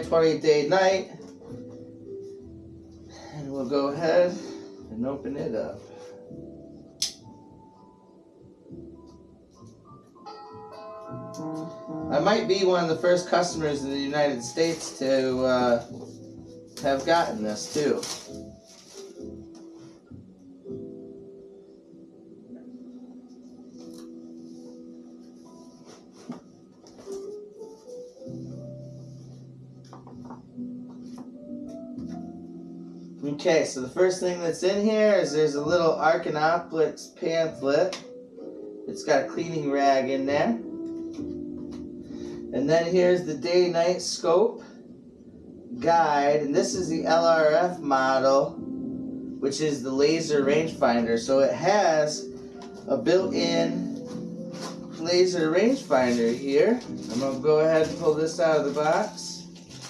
20 day night, and we'll go ahead and open it up. I might be one of the first customers in the United States to have gotten this too. Okay, so the first thing that's in here is there's a little Arken pamphlet. It's got a cleaning rag in there. And then here's the day-night scope guide, and this is the LRF model, which is the laser rangefinder. So it has a built-in laser rangefinder here. I'm going to go ahead and pull this out of the box.